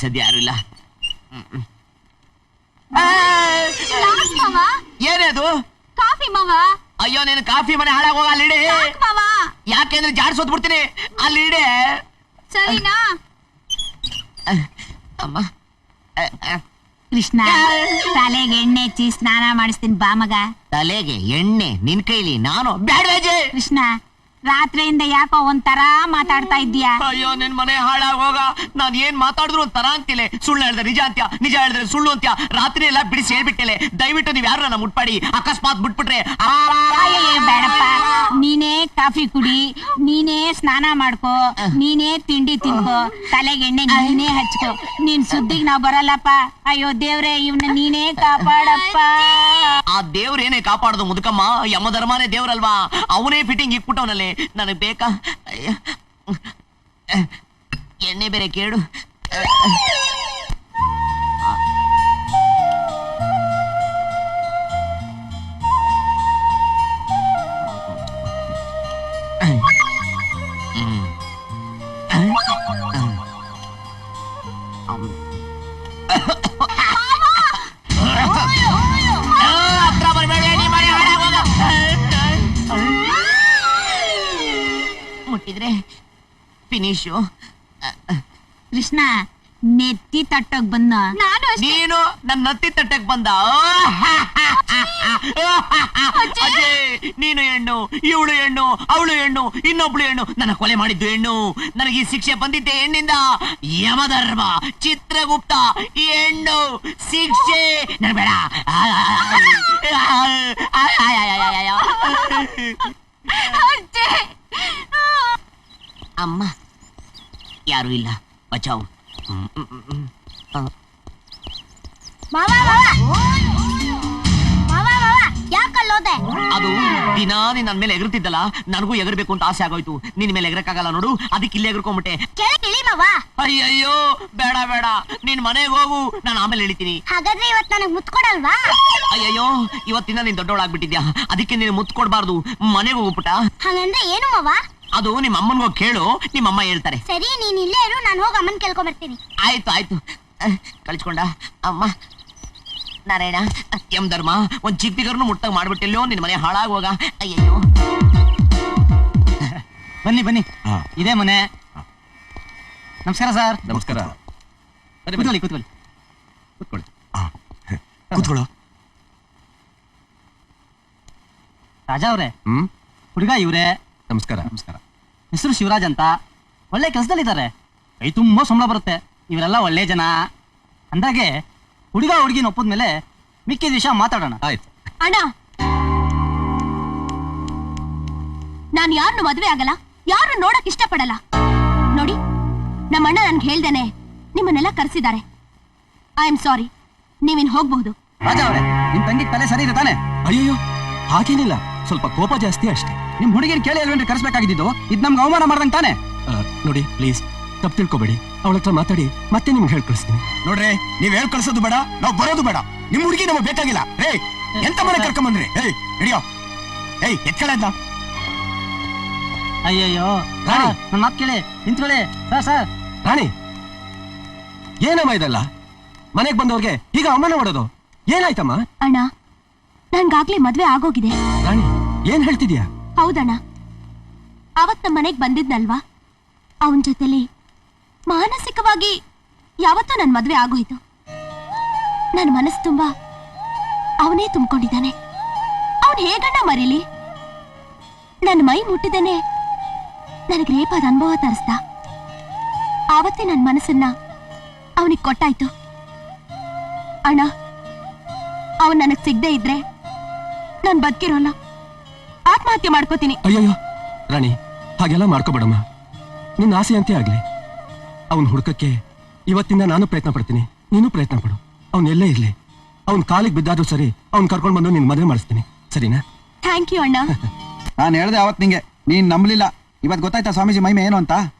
ಸದ್ಯ ಯಾರು ಇಲ್ಲ. ಏನೇದು? ಕಾಫಿ ಮಾವ. ಅಯ್ಯೋ ನೀನು ಕಾಫಿ ಮನೆ ಹಾಳಾಗೋಗ ಅಲ್ಲಿಡಿ. ಯಾಕೆಂದ್ರೆ ಜಾಡ್ಸೋದ್ ಬಿಡ್ತೀನಿ ಅಲ್ಲಿಡಿ. ಸರಿನಾ? ಅಮ್ಮ ಕೃಷ್ಣ, ತಲೆಗೆ ಎಣ್ಣೆ ಹಚ್ಚಿ ಸ್ನಾನ ಮಾಡಿಸ್ತೀನಿ ಬಾ ಮಗ. ತಲೆಗೆ ಎಣ್ಣೆ ನಿನ್ ಕೈಲಿ? ನಾನು ಬ್ಯಾಡ್ವೇಜೆ. ಕೃಷ್ಣ, ರಾತ್ರಿಯಿಂದ ಯಾಕೋ ಒಂಥರ ಮಾತಾಡ್ತಾ ಇದ್ದೀಯಾ? ಅಯ್ಯೋ ನಿನ್ ಮನೆ ಹಾಳಾಗೋಗ. ನಾನ್ ಏನ್ ಮಾತಾಡಿದ್ರು ಒಂಥರ ಅಂತಿಲ್ಲ. ಸುಳ್ಳು ಹೇಳಿದ್ರೆ ನಿಜ ಅಂತ್ಯ, ನಿಜ ಹೇಳಿದ್ರೆ ಸುಳ್ಳು ಅಂತ್ಯ. ರಾತ್ರಿ ಎಲ್ಲ ಬಿಡಿಸಿ ಹೇಳ್ಬಿಟ್ಟೆಲೆ. ದಯವಿಟ್ಟು ನೀವ್ ಯಾರು ನನ್ನ ಮುಟ್ಪಾಡಿ. ಅಕಸ್ಮಾತ್ ಬಿಟ್ಬಿಟ್ರೆ ಬೇಡಪ್ಪ. ನೀನೇ ಕಾಫಿ ಕುಡಿ, ನೀನೇ ಸ್ನಾನ ಮಾಡ್ಕೋ, ನೀನೇ ತಿಂಡಿ ತಿನ್ಕೋ, ತಲೆಗೆ ಎಣ್ಣೆ ನೀನೇ ಹಚ್ಕೋ. ನೀನ್ ಸುದ್ದಿಗ್ ನಾವ್ ಬರಲ್ಲಪ್ಪ. ಅಯ್ಯೋ ದೇವ್ರೆ, ಇವ್ನ ನೀನೇ ಕಾಪಾಡಪ್ಪ. ಆ ದೇವ್ರೇನೇ ಕಾಪಾಡೋದು ಮುದುಕಮ್ಮ. ಯಮಧರ್ಮನೇ ದೇವ್ರಲ್ವಾ? ಅವನೇ ಫಿಟ್ಟಿಂಗ್ ಇಕ್ಬಿಟ್ಟವನಲ್ಲಿ. ನನಗ್ ಬೇಕಾ ಎಣ್ಣೆ ಬೇರೆ ಕೇಳು. ಮುಟ್ಟಿದ್ರೆ ಫಿನಿಶು. ಕೃಷ್ಣ, ನೆತ್ತಿ ತಟ್ಟೋಗ್ ಬಂದ. ನೀನು ನನ್ನ ನತ್ತಿ ತಟ್ಟಕ್ ಬಂದ. ನೀನು ಹೆಣ್ಣು, ಇವಳು ಹೆಣ್ಣು, ಅವಳು ಹೆಣ್ಣು, ಇನ್ನೊಬ್ಳು ಹೆಣ್ಣು. ನನ್ನ ಕೊಲೆ ಮಾಡಿದ್ದು ಹೆಣ್ಣು. ನನಗೆ ಈ ಶಿಕ್ಷೆ ಬಂದಿದ್ದೆ ಹೆಣ್ಣಿಂದ. ಯಮಧರ್ಮ, ಚಿತ್ರಗುಪ್ತ, ಹೆಣ್ಣು ಶಿಕ್ಷೆ. ನನ್ ಬೇಡ. ಅಮ್ಮ ಯಾರು ಇಲ್ಲ, ಬಚಾವು. ಯಾಕಲ್ಲೋದೆ? ಅದು ದಿನಾ ನೀನ್ ನನ್ ಮೇಲೆ ಎಗರ್ತಿದ್ದಲ್ಲ, ನನಗೂ ಎಗರ್ಬೇಕು ಅಂತ ಆಸೆ ಆಗೋಯ್ತು. ನಿನ್ ಮೇಲೆ ಎಗರಕ್ಕಾಗಲ್ಲ ನೋಡು, ಅದಕ್ಕೆ ಇಲ್ಲೇ ಎಗರ್ಕೊಂಡ್ಬಿಟ್ಟೆ. ಅಯ್ಯಯ್ಯೋ ಬೇಡ ಬೇಡ, ನೀನ್ ಮನೆಗೆ ಹೋಗು, ನಾನು ಆಮೇಲೆ ಇಳಿತೀನಿ. ಹಾಗಾದ್ರೆ ಇವತ್ತು ನನಗೆ ಮುತ್ತು ಕೊಡಲ್ವಾ? ಅಯ್ಯಯ್ಯೋ ಇವತ್ತಿನ ನೀನ್ ದೊಡ್ಡವಳಾಗ್ಬಿಟ್ಟಿದ್ಯಾ, ಅದಕ್ಕೆ ನೀನು ಮುತ್ತು ಕೊಡ್ಬಾರ್ದು. ಮನೆಗೆ ಹೋಗ್ಬಿಟ್ಟ. ಹಾಗಂದ್ರೆ ಏನು ಮಾವ? ಅದು ನಿಮ್ಮ ಅಮ್ಮನ್ಗೋಗಿ ಕೇಳು, ನಿಮ್ಮಮ್ಮ ಹೇಳ್ತಾರೆ. ಸರಿ, ನೀನ್ ಇಲ್ಲೇ ಇರು, ನಾನು ಹೋಗಿ ಅಮ್ಮನ್ ಕೇಳ್ಕೊಂಡ್ ಬರ್ತೀನಿ. ಆಯ್ತು ಆಯ್ತು. ಕಳಿಸ್ಕೊಂಡ ಅಮ್ಮ. ನಾರಾಯಣ, ಎಂ ಧರ್ಮ, ಒಂದ್ ಚಿಕ್ಕ ಬಿಗರ್ನು ಮುಟ್ಟಾಗ ಮಾಡ್ಬಿಟ್ಟಿಲ್ಲೋ, ನಿನ್ ಮನೆ ಹಾಳಾಗೋಗ. ಅಯ್ಯಯ್ಯೋ ಬನ್ನಿ ಬನ್ನಿ, ಇದೇ ಮನೆ. ನಮಸ್ಕಾರ ಸರ್. ನಮಸ್ಕಾರ. ಕೂತ್ಕೊಳ್ಳಿ ಕೂತ್ಕೊಳ್ಳಿ ಕೂತ್ಕೊಳ್ಳಿ. ಕೂತ್ಕೊಳ್ಳೋ. ರಾಜಾ ಅವ್ರೆ, ಹುಡುಗ ಇವ್ರೆ. ನಮಸ್ಕಾರ. ನಮಸ್ಕಾರ. ಹೆಸರು ಶಿವರಾಜ್ ಅಂತ, ಒಳ್ಳೆ ಕೆಲಸದಲ್ಲಿದ್ದಾರೆ. ಕೈ ತುಂಬಾ ಸಂಬಳ ಬರುತ್ತೆ. ಇವರೆಲ್ಲ ಒಳ್ಳೆ ಜನ. ಅಂದಾಗೆ ಹುಡುಗ ಹುಡುಗಿನ ಒಪ್ಪದ್ಮೇಲೆ ಮಿಕ್ಕಿದ ವಿಷಯ ಮಾತಾಡೋಣ. ಆಯ್ತು. ಅಣ್ಣ, ನಾನು ಯಾರನ್ನು ಮದುವೆ ಆಗಲ್ಲ, ಯಾರು ನೋಡಕ್ ಇಷ್ಟಪಡಲ್ಲ. ನೋಡಿ, ನಮ್ಮ ಅಣ್ಣ ನನ್ಗೆ ಹೇಳ್ದೇನೆ ನಿಮ್ಮನ್ನೆಲ್ಲ ಕರೆಸಿದ್ದಾರೆ. ಐ ಆಮ್ ಸಾರಿ, ನೀವಿನ್ ಹೋಗ್ಬಹುದು. ರಾಜಾ ಅವ್ರೆ, ನಿಮ್ ತಂಗಿ ತಲೆ ಸರಿ ಇದೆ ತಾನೆ? ಅಯ್ಯೋ ಹಾಗೇನಿಲ್ಲ, ಸ್ವಲ್ಪ ಕೋಪ ಜಾಸ್ತಿ ಅಷ್ಟೇ. ನಿಮ್ ಹುಡುಗಿನ ಕೇಳಿ ಅಲ್ವೇನ್ರಿ ಕರೆಸ್ಬೇಕಾಗಿದ್ದು? ಇದ್ ನಮ್ಗೆ ಅವಮಾನ ಮಾಡ್ದಂಗ್ ತಾನೆ? ನೋಡಿ ಪ್ಲೀಸ್, ತಪ್ಪು ತಿಳ್ಕೊಬೇಡಿ. ಅವಳ ಹತ್ರ ಮಾತಾಡಿ ಮತ್ತೆ ನಿಮ್ಗೆ ಹೇಳ್ ಕಳಿಸ್ತೀನಿ. ನೋಡ್ರಿ, ನೀವ್ ಹೇಳ್ ಕಳ್ಸೋದು ಬೇಡ, ನಾವ್ ಬರೋದು ಬೇಡ. ನಿಮ್ ಹುಡುಗಿ ನಮಗ್ ಬೇಕಾಗಿಲ್ಲ. ರೇ, ಎಂತ ಮನೆ ಕರ್ಕೊಂಬಂದ್ರಿ? ಏಯ್ ಹಿಡಿಯೋ, ಏಯ್ ಎತ್ಕಳ ಅಂತ. ಅಯ್ಯಯ್ಯೋ ರಾಣಿ, ನನ್ನ ಮಾತು ಕೇಳಿ, ನಿಂತ್ಕೊಳ್ಳಿ. ಸರ್ ರಾಣಿ, ಏನಮ್ಮ ಇದೆಲ್ಲ? ಮನೆಗ್ ಬಂದವ್ರಿಗೆ ಈಗ ಅವಮಾನ ಮಾಡೋದು ಏನಾಯ್ತಮ್ಮ? ಅಣ್ಣ, ನನ್ಗಾಗ್ಲೇ ಮದ್ವೆ ಆಗೋಗಿದೆ. ರಾಣಿ, ಏನ್ ಹೇಳ್ತಿದ್ಯಾ? ಹೌದಣ್ಣ, ಅವತ್ ನಮ್ಮ ಮನೆಗ್ ಬಂದಿದ್ನಲ್ವಾ, ಅವನ್ ಜೊತೆಲಿ ಮಾನಸಿಕವಾಗಿ ಯಾವತ್ತೂ ನನ್ ಮದ್ವೆ ಆಗೋಯ್ತು. ನನ್ನ ಮನಸ್ಸು ತುಂಬಾ ಅವನೇ ತುಂಬಿಕೊಂಡಿದ್ದಾನೆ. ಅವನ್ ಹೇಗಣ್ಣ ಮರೀಲಿ? ನನ್ನ ಮೈ ಮುಟ್ಟಿದ್ದೇನೆ ನನಗೆ ರೇಪಾದ ಅನುಭವ ತರಿಸ್ದ. ಆವತ್ತೇ ನನ್ನ ಮನಸ್ಸನ್ನ ಅವನಿಗೆ ಕೊಟ್ಟಾಯ್ತು. ಅಣ್ಣ, ಅವನ್ ನನಗ್ ಸಿಗದೆ ಇದ್ರೆ ನಾನ್ ಬದುಕಿರೋಲ್ಲ, ಆತ್ಮಹತ್ಯೆ ಮಾಡ್ಕೋತೀನಿ. ಅಯ್ಯಯ್ಯೋ ರಾಣಿ, ಹಾಗೆಲ್ಲ ಮಾಡ್ಕೋಬೇಡಮ್ಮ. ನಿನ್ನ ಆಸೆ ಅಂತೆ ಆಗ್ಲಿ. ಅವನ್ ಹುಡ್ಕಕ್ಕೆ ಇವತ್ತಿಂದ ನಾನು ಪ್ರಯತ್ನ ಪಡ್ತೀನಿ, ನೀನು ಪ್ರಯತ್ನ ಪಡು. ಅವ್ನ್ ಎಲ್ಲೇ ಇರ್ಲಿ, ಅವ್ನ್ ಕಾಲಿಗೆ ಬಿದ್ದಾದ್ರೂ ಸರಿ, ಅವ್ನ್ ಕರ್ಕೊಂಡ್ ಬಂದು ನಿನ್ ಮದುವೆ ಮಾಡಿಸ್ತೀನಿ, ಸರಿನಾ? ಥ್ಯಾಂಕ್ ಯು ಅಣ್ಣ. ನಾನು ಹೇಳ್ದೆ ಅವತ್ ನಿಂಗೆ, ನೀನ್ ನಂಬಲಿಲ್ಲ. ಇವತ್ ಗೊತ್ತಾಯ್ತಾ ಸ್ವಾಮೀಜಿ ಮಹಿಮೆ ಏನು ಅಂತ?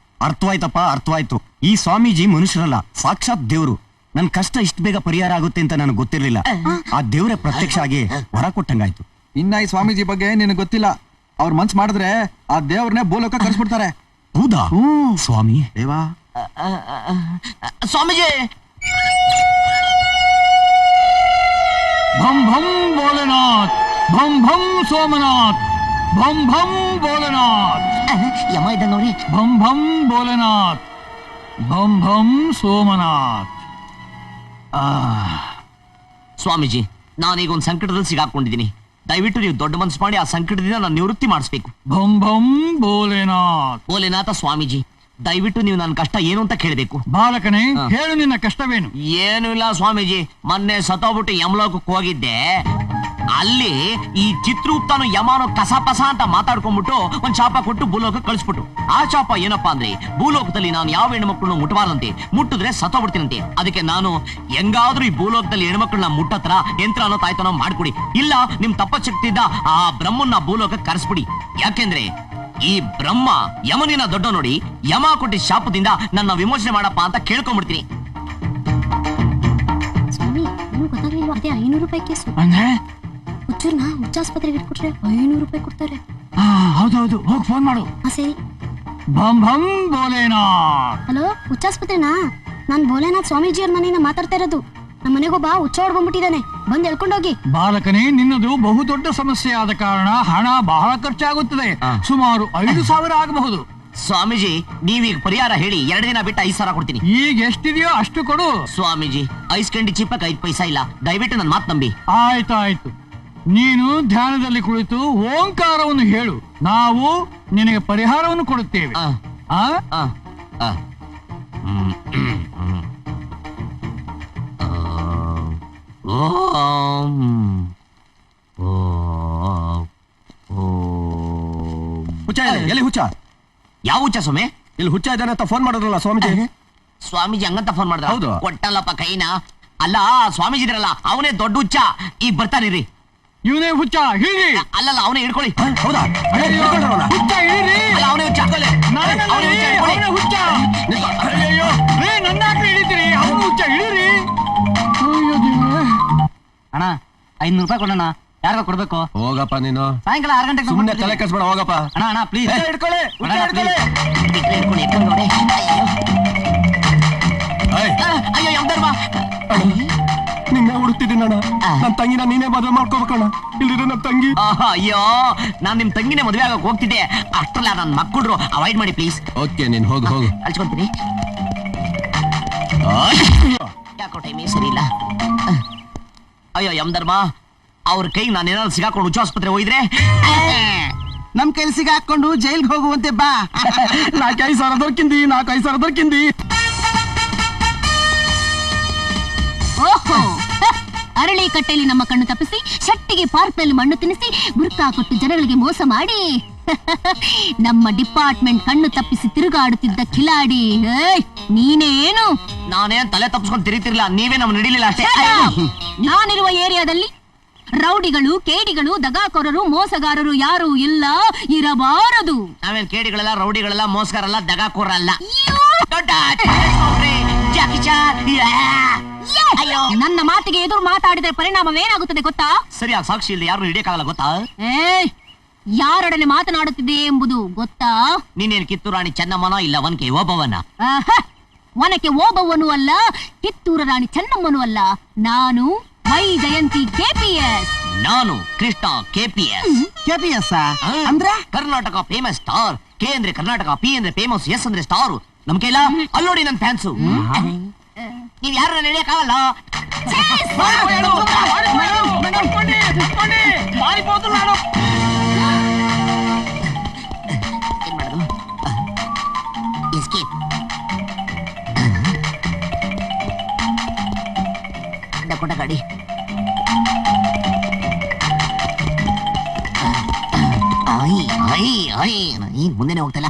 ಅರ್ಥವಾಯ್ತಪ್ಪ, ಅರ್ಥವಾಯ್ತು. ಈ ಸ್ವಾಮೀಜಿ ಮನುಷ್ಯರಲ್ಲ, ಸಾಕ್ಷಾತ್ ದೇವ್ರು. ನನ್ ಕಷ್ಟ ಇಷ್ಟು ಬೇಗ ಪರಿಹಾರ ಆಗುತ್ತೆ ಅಂತ ನನಗೆ ಗೊತ್ತಿರ್ಲಿಲ್ಲ. ಆ ದೇವ್ರೆ ಪ್ರತ್ಯಕ್ಷ ಆಗಿ ವರ ಕೊಟ್ಟಂಗಾಯ್ತು. ಇನ್ನ ಈ ಸ್ವಾಮೀಜಿ ಬಗ್ಗೆ ನಿನಗೆ ಗೊತ್ತಿಲ್ಲ. ಅವ್ರ ಮನ್ಸ್ ಮಾಡಿದ್ರೆ ಆ ದೇವ್ರನ್ನೇ ಭೂಲೋಕ ಕರ್ಸ್ಬಿಡ್ತಾರೆ. ಹೌದಾ ಸ್ವಾಮಿ? ದೇವಾ ಸ್ವಾಮೀಜಿ ಭಂ ಭಂ ಭೋಲೆನಾಥ್, ಭಂ ಭಂ ಸೋಮನಾಥ್, ಭಂ ಭಂ ಭೋಲೆನಾಥ್, ಯಮ ಇದ್ದಂಗ ನೋಡಿ. ಭಂ ಭಂ ಭೋಲೆನಾಥ್, ಭಂ ಭಂ ಸೋಮನಾಥ್. ಸ್ವಾಮೀಜಿ, ನಾನೀಗ ಒಂದು ಸಂಕಟದಲ್ಲಿ ಸಿಗಾಕೊಂಡಿದ್ದೀನಿ. ದಯವಿಟ್ಟು ನೀವು ದೊಡ್ಡ ಮನಸ್ಸು ಮಾಡಿ ಆ ಸಂಕಟದಿಂದ ನಾನು ನಿವೃತ್ತಿ ಮಾಡಿಸ್ಬೇಕು. ಭಂ ಭಂ ಭೋಲೆನಾಥ್. ಭೋಲೆನಾಥ ಸ್ವಾಮೀಜಿ, ದಯವಿಟ್ಟು ನೀವು ನನ್ನ ಕಷ್ಟ ಏನು ಅಂತ ಕೇಳಬೇಕು. ಬಾಲಕನೇ, ಹೇಳು ನಿನ್ನ ಕಷ್ಟವೇನು? ಏನು ಇಲ್ಲ ಸ್ವಾಮೀಜಿ, ಮೊನ್ನೆ ಸತ್ತೋಗ್ಬಿಟ್ಟು ಯಮಲೋಕಕ್ಕೆ ಹೋಗಿದ್ದೆ. ಅಲ್ಲಿ ಈ ಚಿತ್ರಗುಪ್ತನು ಯಮಾನು ಕಸಪಸ ಅಂತ ಮಾತಾಡ್ಕೊಂಡ್ಬಿಟ್ಟು ಒಂದ್ ಶಾಪ ಕೊಟ್ಟು ಭೂಲೋಕ ಕಳಿಸ್ಬಿಟ್ಟು. ಆ ಶಾಪ ಏನಪ್ಪಾ ಅಂದ್ರೆ, ಭೂಲೋಕದಲ್ಲಿ ನಾನು ಯಾವ ಹೆಣ್ಮಕ್ಳನ್ನು ಮುಟ್ಟಬಾರ್ದಂತೆ, ಮುಟ್ಟಿದ್ರೆ ಸತ್ತೋಗ್ಬಿಡ್ತೀನಂತೆ. ಅದಕ್ಕೆ ನಾನು ಹೆಂಗಾದ್ರೂ ಈ ಭೂಲೋಕದಲ್ಲಿ ಹೆಣ್ಮಕ್ಳನ್ನ ಮುಟ್ಟತ್ರ ಯಂತ್ರನೋ ತಾಯ್ತನೋ ಮಾಡ್ಕೊಡಿ, ಇಲ್ಲ ನಿಮ್ ತಪಶಕ್ತಿಯಿಂದ ಆ ಬ್ರಹ್ಮನ್ನ ಭೂಲೋಕ ಕರೆಸ್ಬಿಡಿ. ಯಾಕೆಂದ್ರೆ ಈ ಬ್ರಹ್ಮ ಯಮನಿನ ದೊಡ್ಡ ನೋಡಿ, ಯಮ ಕೊಟ್ಟಿದ್ದ ಶಾಪದಿಂದ ನನ್ನ ವಿಮೋಚನೆ ಮಾಡಪ್ಪ ಅಂತ ಕೇಳ್ಕೊಂಡ್ಬಿಡ್ತೀನಿ. ಸ್ವಾಮಿ, ಏನು ಗೊತ್ತಾಗ್ಲಿಲ್ವಾ? ಅದೇ 500 ರೂಪಾಯಿ ಕೇಸು. ಅಂದ್ರೆ ಹುಚ್ಚೂರ್ನ ಹುಚ್ಚಾಸ್ಪತ್ರೆಗೆ ಇಟ್ಕೊಟ್ರೆ 500 ರೂಪಾಯಿ ಕೊಡ್ತಾರೆ. ಹೌದೌದು, ಹೋಗಿ ಫೋನ್ ಮಾಡು. ಸರಿ. ಭಂ ಭಂ ಭೋಲೆನಾಥ್. ಹಲೋ, ಹುಚ್ಚಾಸ್ಪತ್ರೆನಾ? ನಾನ್ ಭೋಲೆನಾಥ್ ಸ್ವಾಮೀಜಿಯವ್ರ ಮನೆಯಿಂದ ಮಾತಾಡ್ತಾ ಇರೋದು. ನಮ್ಮ ಮನೆಗೊಬ್ಬ ಹುಚ್ಚ ಹೊಡ್ಕೊಂಡ್ಬಿಟ್ಟಿದ್ದಾನೆ, ಬಂದ್ ಎಳ್ಕೊಂಡೋಗಿ. ಬಾಲಕನೇ, ನಿನ್ನದು ಬಹುದೊಡ್ಡ ಸಮಸ್ಯೆ ಆದ ಕಾರಣ ಹಣ ಬಹಳ ಖರ್ಚಾಗುತ್ತದೆ. ಸುಮಾರು 5,000 ಆಗಬಹುದು. ಸ್ವಾಮೀಜಿ, ನೀವೀಗ ಪರಿಹಾರ ಹೇಳಿ, 2 ದಿನ ಬಿಟ್ಟು 5,000 ಕೊಡ್ತೀನಿ. ಈಗ ಎಷ್ಟಿದೆಯೋ ಅಷ್ಟು ಕೊಡು. ಸ್ವಾಮೀಜಿ, ಐಸ್ ಕಂಡಿ ಚಿಪ್ಪಕ್ಕೆ 5 ಪೈಸಾ ಇಲ್ಲ, ದಯವಿಟ್ಟು ನನ್ನ ಮಾತು ನಂಬಿ. ಆಯ್ತಾಯ್ತು, ನೀನು ಧ್ಯಾನದಲ್ಲಿ ಕುಳಿತು ಓಂಕಾರವನ್ನು ಹೇಳು, ನಾವು ನಿನಗೆ ಪರಿಹಾರವನ್ನು ಕೊಡುತ್ತೇವೆ. ಆ, ಆ? ಆ, ಆ. ಓಂ. ಓಂ. ಓಂ. ಹುಚ್ಚ ಇದೆ, ಎಲ್ಲಿ ಹುಚ್ಚ? ಯಾವ ಹುಚ್ಚ ಸ್ವಾಮಿ? ಇಲ್ಲಿ ಹುಚ್ಚ ಇದ್ದಾನೆ ಅಂತ ಫೋನ್ ಮಾಡೋದ್ರಲ್ಲ ಸ್ವಾಮೀಜಿ. ಸ್ವಾಮೀಜಿ ಹಂಗಂತ ಫೋನ್ ಮಾಡಿದ್ರ? ಹೌದು. ಕೊಟ್ಟಲ್ಲಪ್ಪ ಕೈನ. ಅಲ್ಲ, ಸ್ವಾಮೀಜಿ ಇದ್ರಲ್ಲ, ಅವನೇ ದೊಡ್ಡ ಹುಚ್ಚ. ಈಗ ಬರ್ತಾನಿರಿ. ಇವನೇ ಹುಚ್ಚ, ಹಿಡಿ. ಅಲ್ಲಲ್ಲ, ಅವನೇ ಹಿಡ್ಕೊಳ್ಳಿ. ಹೌದಾ? ಹುಚ್ಚ ಹಿಡೀರಿ. ಅಲ್ಲ, ಅವನೇ ಹುಚ್ಚ. ನಾನಲ್ಲ ಅವನೇ ರೀ, ಹುಚ್ಚ, ಹಿಡ್ಕೊಳ್ಳಿ. ಅವನೇ ಹುಚ್ಚ. ಅಯ್ಯಯ್ಯೋ, ರೇ, ನನ್ನ ಯಾಕೆ ಹಿಡಿತೀರಿ? ಅವನು ಹುಚ್ಚ, ಹಿಡೀರಿ. ಅಯ್ಯೋ ದೇವ್ರೇ. ಅಣ್ಣ 500 ರೂಪಾಯಿ ಕೊಡೋಣ, ಯಾರಿಗ ಕೊಡ್ಬೇಕು? ಹೋಗಪ್ಪ ನೀನು, ಸಾಯಂಕಾಲ 6 ಗಂಟೆಗೆ ಸುಮ್ಮನೆ ತಲೆ ಕೆಡ್ಸ್ಬೇಡ, ಹೋಗಪ್ಪ. ಅಣ್ಣ ಅಣ್ಣ ಪ್ಲೀಸ್ ಹಿಡ್ಕೊಳ್ಳಿ, ಹುಚ್ಚ ಹಿಡ್ಕೊಳ್ಳಿ. ಬಿಟ್ರೆ ಹಿಡ್ಕೊಳ್ಳಿ, ಎತ್ಕೊಂಡು ನೋಡಿ. ಏಯ್, ಅಯ್ಯೋ ಯಮಧರ್ಮ. ನಿನ್ನೆ ಹುಡುಕ್ತಿದ್ದೀನಿ ಅಣ್ಣ. ನನ್ನ ತಂಗಿನ ನೀನೇ ಮದುವೆ ಮಾಡ್ಕೋಬೇಕಣ್ಣ, ಇಲ್ದಿರ ನನ್ನ ತಂಗಿ. ಅಯ್ಯೋ, ನಾನ್ ನಿಮ್ ತಂಗಿನೇ ಮದುವೆ ಆಗಕ್ ಹೋಗ್ತಿದ್ದೆ, ಅಷ್ಟ್ರಲ್ಲ ನನ್ನ ಮಕ್ಕಳು ಅವಾಯ್ಡ್ ಮಾಡಿ ಪ್ಲೀಸ್. ಓಕೆ, ನೀನ್ ಹೋಗು ಹೋಗು. ಅಳ್ಸ್ಕೊಂತೀನಿ. ಯಾಕೋ ಟೈಮೇ ಸರಿ ಇಲ್ಲ. ಅಯ್ಯೋ ಯಮಧರ್ಮ, ಅವ್ರ ಕೈಗೆ ನಾನು ಏನಾದ್ರು ಸಿಗಾಕೊಂಡು ಹುಚ್ಚ ಆಸ್ಪತ್ರೆ ಹೋಗಿದ್ರೆ ನಮ್ ಕೆಲ್ಸಿಗೆ ಹಾಕೊಂಡು ಜೈಲ್ಗೆ ಹೋಗುವಂತೆ ಬಾ. 4,500 ದೊರಕಿಂದಿ, 4,500 ದೊರಕಿಂದಿ. ಓಹೋ, ಅರಳಿ ಕಟ್ಟೆಯಲ್ಲಿ ನಮ್ಮ ಕಣ್ಣು ತಪ್ಪಿಸಿ, ಶೆಟ್ಟಿಗೆ ಪಾರ್ಕ್ನಲ್ಲಿ ಮಣ್ಣು ತಿನ್ನಿಸಿ, ಬುರ್ಕಾ ಕೊಟ್ಟು ಜನಗಳಿಗೆ ಮೋಸ ಮಾಡಿ ನಮ್ಮ ಡಿಪಾರ್ಟ್ಮೆಂಟ್ ಕಣ್ಣು ತಪ್ಪಿಸಿ ತಿರುಗಾಡುತ್ತಿದ್ದ ಕಿಲಾಡಿ ನೀನೇನು? ನಾನೇನ್ ತಲೆ ತಪ್ಪಿಸ್ಕೊಂಡು ತಿರುಗ್ತಿರ್ಲಿಲ್ಲ, ನೀವೇ ನಮ್ ನಡಿಲಿಲ್ಲ ಅಷ್ಟೇ. ನಾನಿರುವ ಏರಿಯಾದಲ್ಲಿ ರೌಡಿಗಳು, ಕೇಡಿಗಳು, ದಗಾಕೋರರು, ಮೋಸಗಾರರು ಯಾರು ಇಲ್ಲ, ಇರಬಾರದು. ನಾವೇನ್ ಕೇಡಿಗಳೆಲ್ಲ, ರೌಡಿಗಳೆಲ್ಲ, ಮೋಸಗಾರಲ್ಲ, ದಗಾಕೋರಲ್ಲ. ಅಯ್ಯೋ, ನನ್ನ ಮಾತಿಗೆ ಎದುರು ಮಾತಾಡಿದ್ರೆ ಪರಿಣಾಮವೇನಾಗುತ್ತದೆ ಗೊತ್ತಾ? ಸರಿಯಾಗಿ ಸಾಕ್ಷಿ ಇಲ್ಲದೆ ಯಾರು ಹಿಡಿಯಕ್ಕಾಗಲ್ಲ ಗೊತ್ತಾ? ಯಾರೊಡನೆ ಮಾತನಾಡುತ್ತಿದೆ ಎಂಬುದು ಗೊತ್ತಾ? ನೀನೇನ್ ಕಿತ್ತೂರು ರಾಣಿ ಚೆನ್ನಮ್ಮನ, ಇಲ್ಲ ಒನಕೆ ಓಬವ್ವನ? ಒನಕೆ ಓಬವ್ವನು ಅಲ್ಲ, ಕಿತ್ತೂರು ರಾಣಿ ಚೆನ್ನಮ್ಮನೂ ಅಲ್ಲ, ನಾನು ವೈ ಜಯಂತಿ KPS. ನಾನು ಕೃಷ್ಣ KPS. KPS ಅಂದ್ರೆ ಕರ್ನಾಟಕ ಫೇಮಸ್ ಸ್ಟಾರ್. K ಅಂದ್ರೆ ಕರ್ನಾಟಕ, P ಅಂದ್ರೆ ಫೇಮಸ್, S ಅಂದ್ರೆ ಸ್ಟಾರ್. ನಮ್ ಕೈಲ ಅಲ್ಲೋಡಿ ನನ್ ಫ್ಯಾನ್ಸು. ನೀವ್ ಯಾರು ನಡೆಯಕ್ಕಾಗಲ್ಲ. ಏನ್ ಮಾಡೋದು? ಎಸ್ಕೇಪ್. ಕೊಟ್ಟ ಗಾಡಿ. ಮುಂದೆನೆ ಹೋಗ್ತಲ್ಲ.